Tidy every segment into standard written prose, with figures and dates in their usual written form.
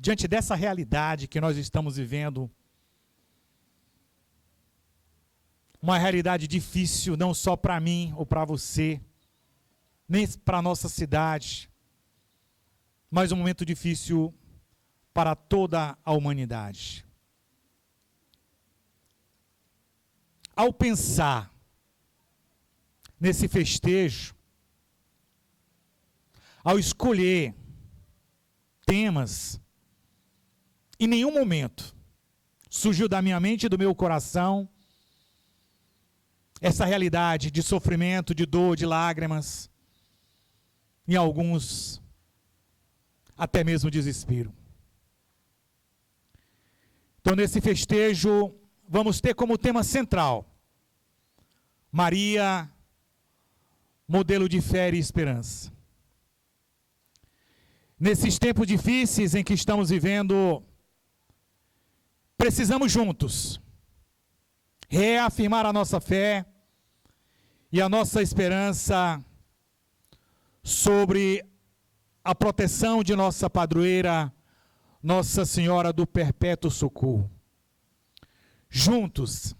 diante dessa realidade que nós estamos vivendo, uma realidade difícil não só para mim ou para você, nem para a nossa cidade, mas um momento difícil para toda a humanidade. Ao pensar nesse festejo, ao escolher temas, em nenhum momento surgiu da minha mente e do meu coração essa realidade de sofrimento, de dor, de lágrimas, em alguns até mesmo desespero. Então, nesse festejo, vamos ter como tema central Maria, modelo de fé e esperança. Nesses tempos difíceis em que estamos vivendo, precisamos juntos reafirmar a nossa fé e a nossa esperança sobre a proteção de nossa padroeira, Nossa Senhora do Perpétuo Socorro. Juntos,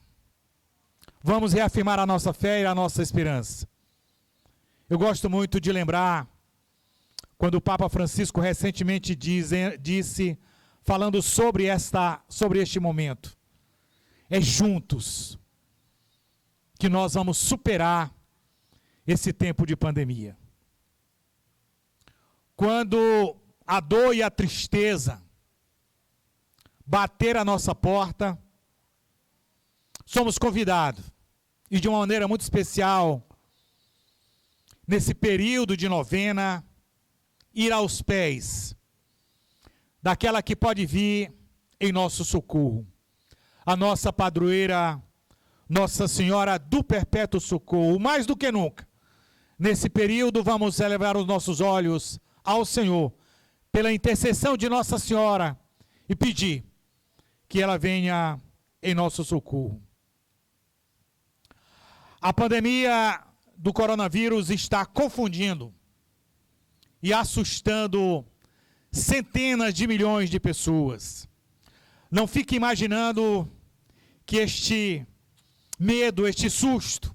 vamos reafirmar a nossa fé e a nossa esperança. Eu gosto muito de lembrar quando o Papa Francisco recentemente disse, falando sobre este momento, é juntos que nós vamos superar esse tempo de pandemia. Quando a dor e a tristeza bater a nossa porta, somos convidados, e de uma maneira muito especial, nesse período de novena, ir aos pés daquela que pode vir em nosso socorro, a nossa padroeira, Nossa Senhora do Perpétuo Socorro. Mais do que nunca, nesse período, vamos elevar os nossos olhos ao Senhor, pela intercessão de Nossa Senhora, e pedir que ela venha em nosso socorro. A pandemia do coronavírus está confundindo e assustando centenas de milhões de pessoas. Não fique imaginando que este medo, este susto,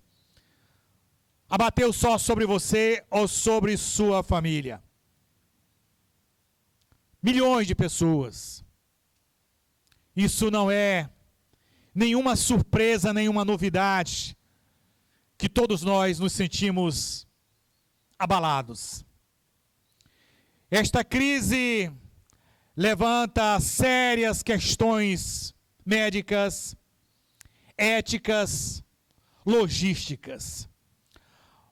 abateu só sobre você ou sobre sua família. Milhões de pessoas. Isso não é nenhuma surpresa, nenhuma novidade, que todos nós nos sentimos abalados. Esta crise levanta sérias questões médicas, éticas, logísticas,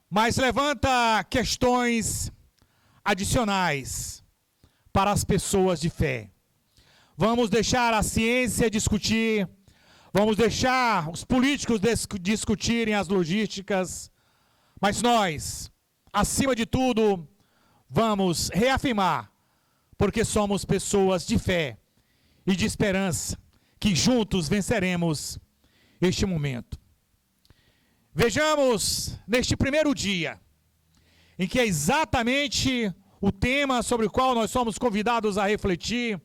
mas levanta questões adicionais para as pessoas de fé. Vamos deixar a ciência discutir, vamos deixar os políticos discutirem as logísticas, mas nós, acima de tudo, vamos reafirmar, porque somos pessoas de fé e de esperança, que juntos venceremos este momento. Vejamos neste primeiro dia, em que é exatamente o tema sobre o qual nós somos convidados a refletir,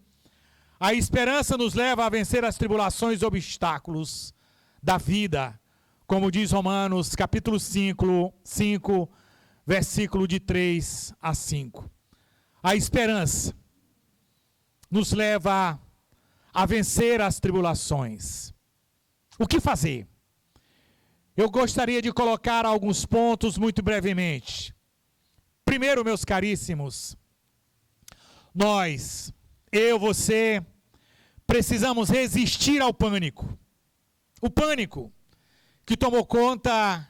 a esperança nos leva a vencer as tribulações e obstáculos da vida, como diz Romanos capítulo 5, versículo de 3 a 5. A esperança nos leva a vencer as tribulações. O que fazer? Eu gostaria de colocar alguns pontos muito brevemente. Primeiro, meus caríssimos, nós, eu, você, precisamos resistir ao pânico. O pânico que tomou conta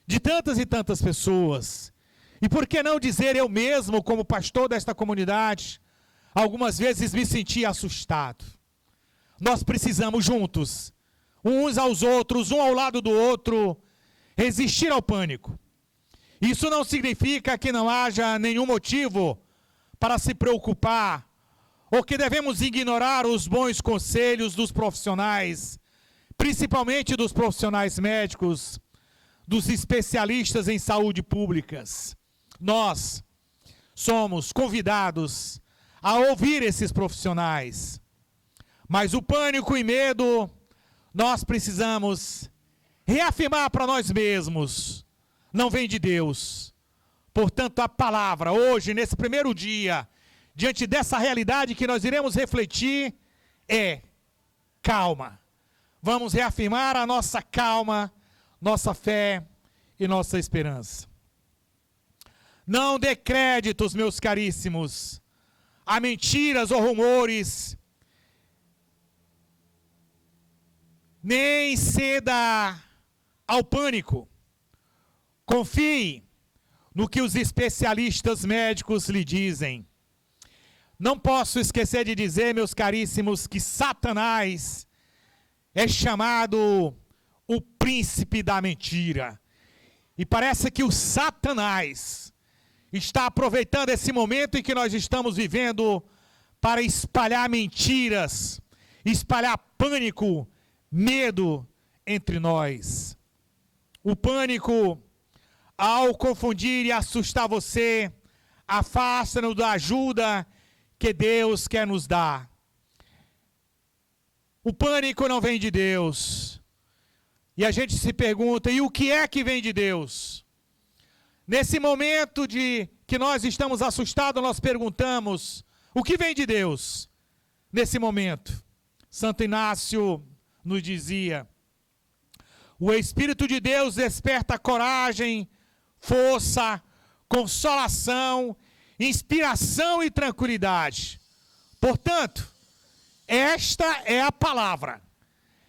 de tantas e tantas pessoas. E por que não dizer eu mesmo, como pastor desta comunidade, algumas vezes me senti assustado. Nós precisamos juntos, uns aos outros, um ao lado do outro, resistir ao pânico. Isso não significa que não haja nenhum motivo para se preocupar, ou que devemos ignorar os bons conselhos dos profissionais, principalmente dos profissionais médicos, dos especialistas em saúde públicas. Nós somos convidados a ouvir esses profissionais. Mas o pânico e medo, nós precisamos reafirmar para nós mesmos, não vem de Deus. Portanto, a palavra hoje, nesse primeiro dia, diante dessa realidade que nós iremos refletir, é calma. Vamos reafirmar a nossa calma, nossa fé e nossa esperança. Não dê créditos, meus caríssimos, a mentiras ou rumores, nem ceda ao pânico. Confie no que os especialistas médicos lhe dizem. Não posso esquecer de dizer, meus caríssimos, que Satanás é chamado o príncipe da mentira. E parece que o Satanás está aproveitando esse momento em que nós estamos vivendo para espalhar mentiras, espalhar pânico, medo entre nós. O pânico, ao confundir e assustar você, afasta-nos da ajuda que Deus quer nos dar. O pânico não vem de Deus. E a gente se pergunta, e o que é que vem de Deus? Nesse momento que nós estamos assustados, nós perguntamos, o que vem de Deus? Nesse momento, Santo Inácio nos dizia, o Espírito de Deus desperta coragem, força, consolação, inspiração e tranquilidade. Portanto, esta é a palavra.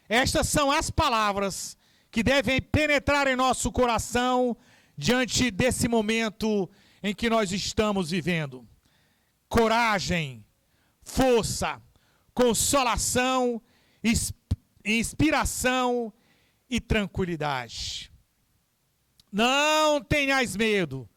Estas são as palavras que devem penetrar em nosso coração diante desse momento em que nós estamos vivendo. Coragem, força, consolação, inspiração e tranquilidade. Não tenhais medo.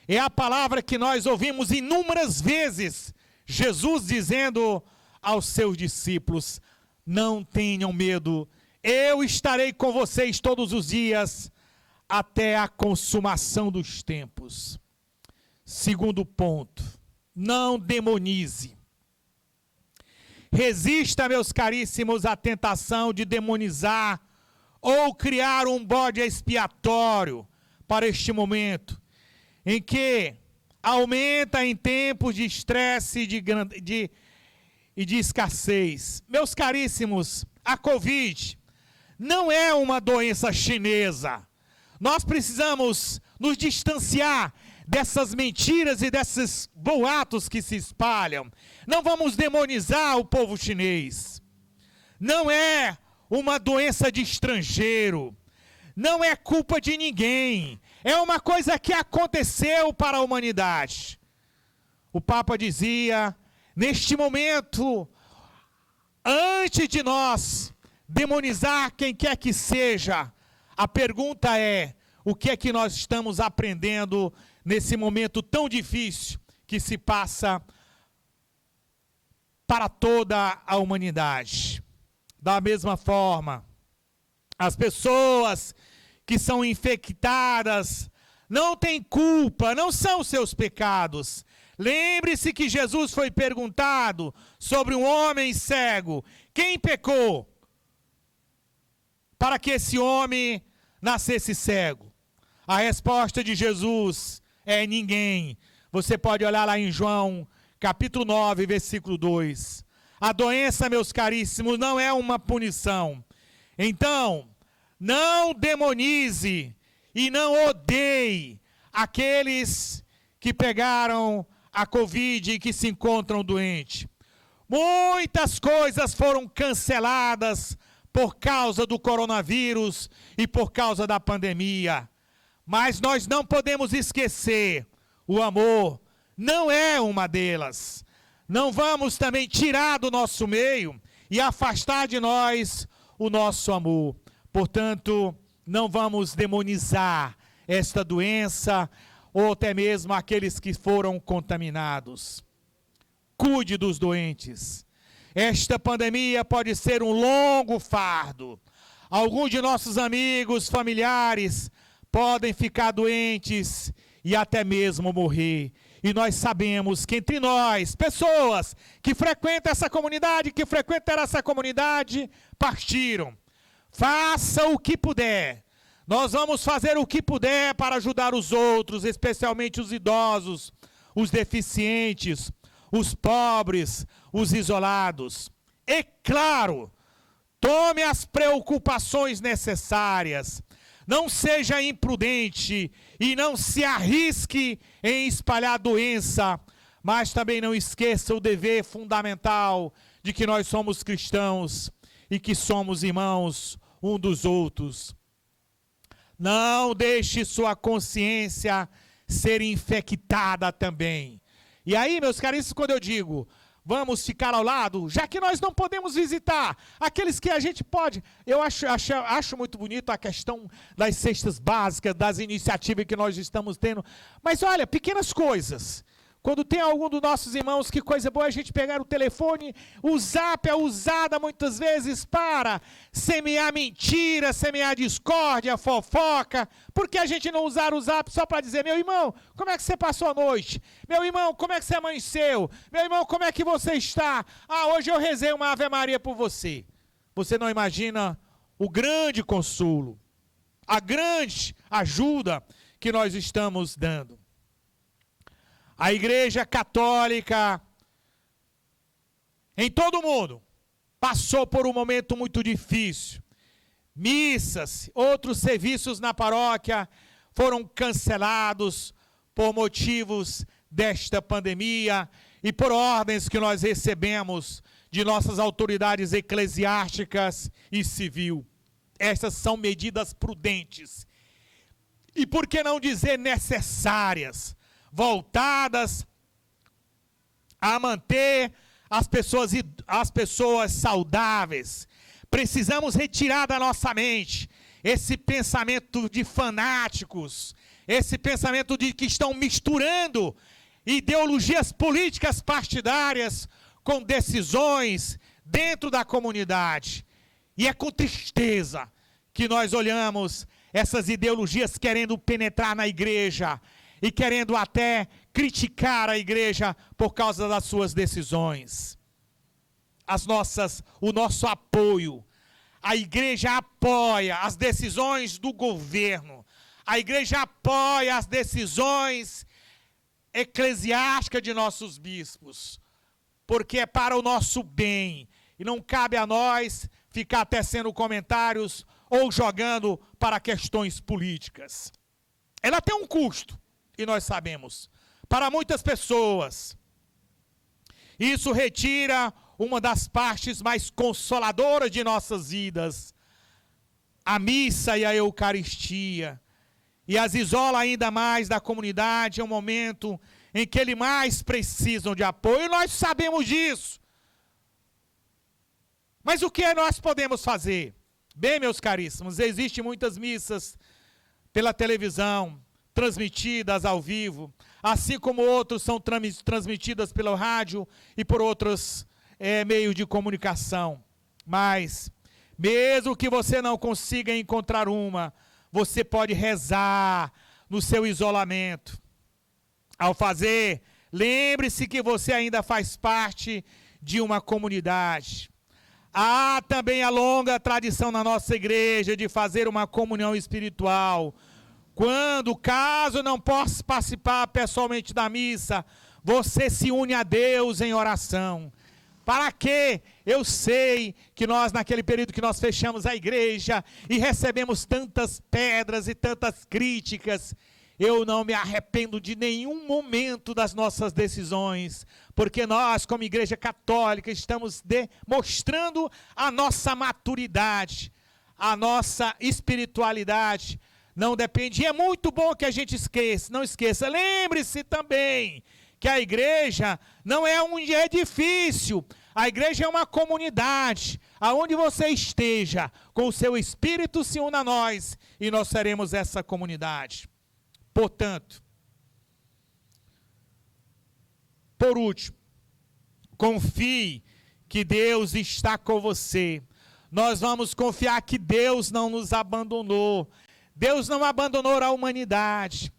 É a palavra que nós ouvimos inúmeras vezes, Jesus dizendo aos seus discípulos, não tenham medo, eu estarei com vocês todos os dias, até a consumação dos tempos. Segundo ponto, não demonize. Resista, meus caríssimos, à tentação de demonizar ou criar um bode expiatório para este momento, em que aumenta em tempos de estresse e de escassez. Meus caríssimos, a Covid não é uma doença chinesa. Nós precisamos nos distanciar dessas mentiras e desses boatos que se espalham. Não vamos demonizar o povo chinês. Não é uma doença de estrangeiro. Não é culpa de ninguém. É uma coisa que aconteceu para a humanidade. O Papa dizia, neste momento, antes de nós demonizar quem quer que seja, a pergunta é, o que é que nós estamos aprendendo nesse momento tão difícil que se passa para toda a humanidade? Da mesma forma, as pessoas que são infectadas não têm culpa, não são seus pecados. Lembre-se que Jesus foi perguntado sobre um homem cego, quem pecou para que esse homem nascesse cego? A resposta de Jesus é ninguém. Você pode olhar lá em João, capítulo 9, versículo 2. A doença, meus caríssimos, não é uma punição. Então, não demonize e não odeie aqueles que pegaram a Covid e que se encontram doentes. Muitas coisas foram canceladas por causa do coronavírus e por causa da pandemia. Mas nós não podemos esquecer, o amor não é uma delas. Não vamos também tirar do nosso meio e afastar de nós o nosso amor. Portanto, não vamos demonizar esta doença ou até mesmo aqueles que foram contaminados. Cuide dos doentes. Esta pandemia pode ser um longo fardo. Alguns de nossos amigos, familiares, podem ficar doentes e até mesmo morrer. E nós sabemos que entre nós, pessoas que frequentam essa comunidade, partiram. Faça o que puder. Nós vamos fazer o que puder para ajudar os outros, especialmente os idosos, os deficientes, os pobres, os isolados. E claro, tome as preocupações necessárias. Não seja imprudente e não se arrisque em espalhar doença, mas também não esqueça o dever fundamental de que nós somos cristãos e que somos irmãos um dos outros. Não deixe sua consciência ser infectada também. E aí, meus caros, quando eu digo vamos ficar ao lado, já que nós não podemos visitar aqueles que a gente pode. Eu acho muito bonito a questão das cestas básicas, das iniciativas que nós estamos tendo. Mas olha, pequenas coisas. Quando tem algum dos nossos irmãos, que coisa boa a gente pegar o telefone. O Zap é usado muitas vezes para semear mentira, semear discórdia, fofoca. Por que a gente não usar o Zap só para dizer, meu irmão, como é que você passou a noite? Meu irmão, como é que você amanheceu? Meu irmão, como é que você está? Ah, hoje eu rezei uma Ave Maria por você. Você não imagina o grande consolo, a grande ajuda que nós estamos dando. A Igreja Católica, em todo o mundo, passou por um momento muito difícil. Missas, outros serviços na paróquia foram cancelados por motivos desta pandemia e por ordens que nós recebemos de nossas autoridades eclesiásticas e civil. Essas são medidas prudentes. E por que não dizer necessárias? Voltadas a manter as pessoas saudáveis. Precisamos retirar da nossa mente esse pensamento de fanáticos, esse pensamento de que estão misturando ideologias políticas partidárias com decisões dentro da comunidade. E é com tristeza que nós olhamos essas ideologias querendo penetrar na igreja, e querendo até criticar a igreja por causa das suas decisões. O nosso apoio. A igreja apoia as decisões do governo. A igreja apoia as decisões eclesiásticas de nossos bispos. Porque é para o nosso bem. E não cabe a nós ficar tecendo comentários ou jogando para questões políticas. Ela tem um custo. E nós sabemos, para muitas pessoas, isso retira uma das partes mais consoladoras de nossas vidas, a missa e a Eucaristia, e as isola ainda mais da comunidade em um momento em que eles mais precisam de apoio, e nós sabemos disso. Mas o que nós podemos fazer? Bem, meus caríssimos, existem muitas missas pela televisão, transmitidas ao vivo, assim como outros são transmitidas pelo rádio e por outros meios de comunicação. Mas, mesmo que você não consiga encontrar uma, você pode rezar no seu isolamento. Ao fazer, lembre-se que você ainda faz parte de uma comunidade. Há também a longa tradição na nossa igreja de fazer uma comunhão espiritual. Quando, caso não possa participar pessoalmente da missa, você se une a Deus em oração. Para quê? Eu sei que nós, naquele período que nós fechamos a igreja e recebemos tantas pedras e tantas críticas, eu não me arrependo de nenhum momento das nossas decisões, porque nós, como Igreja Católica, estamos demonstrando a nossa maturidade, a nossa espiritualidade. Não depende, e é muito bom que a gente não esqueça, lembre-se também que a igreja não é um edifício, a igreja é uma comunidade, aonde você esteja, com o seu espírito se una a nós, e nós seremos essa comunidade. Portanto, por último, confie que Deus está com você, nós vamos confiar que Deus não nos abandonou, Deus não abandonou a humanidade.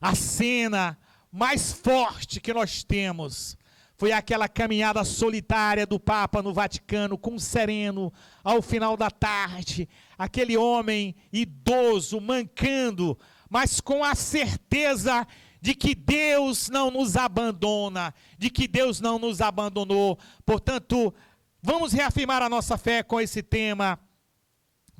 A cena mais forte que nós temos foi aquela caminhada solitária do Papa no Vaticano, com um sereno, ao final da tarde, aquele homem idoso, mancando, mas com a certeza de que Deus não nos abandona, de que Deus não nos abandonou. Portanto, vamos reafirmar a nossa fé com esse tema,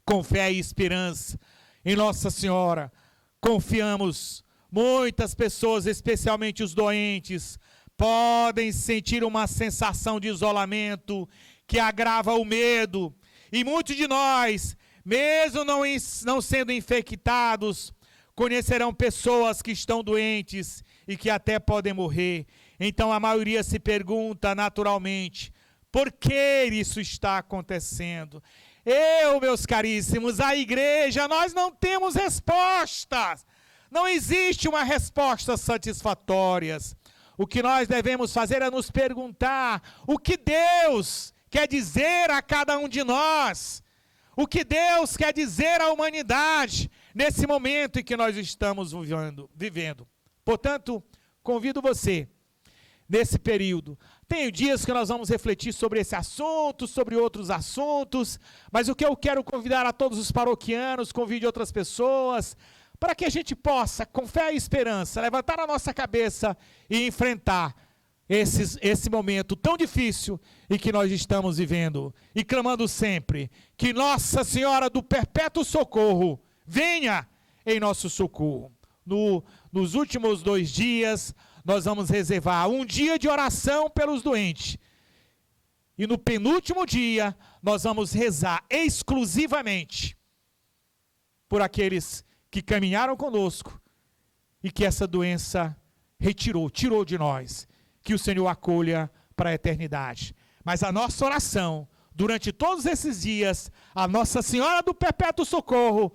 com fé e esperança em Nossa Senhora. Confiamos, muitas pessoas, especialmente os doentes, podem sentir uma sensação de isolamento que agrava o medo. E muitos de nós, mesmo não sendo infectados, conhecerão pessoas que estão doentes e que até podem morrer. Então a maioria se pergunta naturalmente, por que isso está acontecendo? Meus caríssimos, a igreja, nós não temos respostas. Não existe uma resposta satisfatória. O que nós devemos fazer é nos perguntar o que Deus quer dizer a cada um de nós. O que Deus quer dizer à humanidade nesse momento em que nós estamos vivendo. Portanto, convido você, nesse período, tem dias que nós vamos refletir sobre esse assunto, sobre outros assuntos, mas o que eu quero convidar a todos os paroquianos, convide outras pessoas, para que a gente possa, com fé e esperança, levantar a nossa cabeça e enfrentar esse momento tão difícil em que nós estamos vivendo. E clamando sempre que Nossa Senhora do Perpétuo Socorro venha em nosso socorro. Nos últimos 2 dias, nós vamos reservar um dia de oração pelos doentes. E no penúltimo dia, nós vamos rezar exclusivamente por aqueles que caminharam conosco e que essa doença tirou de nós. Que o Senhor acolha para a eternidade. Mas a nossa oração, durante todos esses dias, a Nossa Senhora do Perpétuo Socorro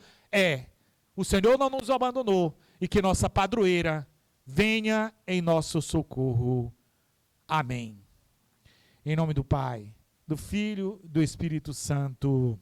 o Senhor não nos abandonou e que nossa padroeira venha em nosso socorro. Amém. Em nome do Pai, do Filho e do Espírito Santo.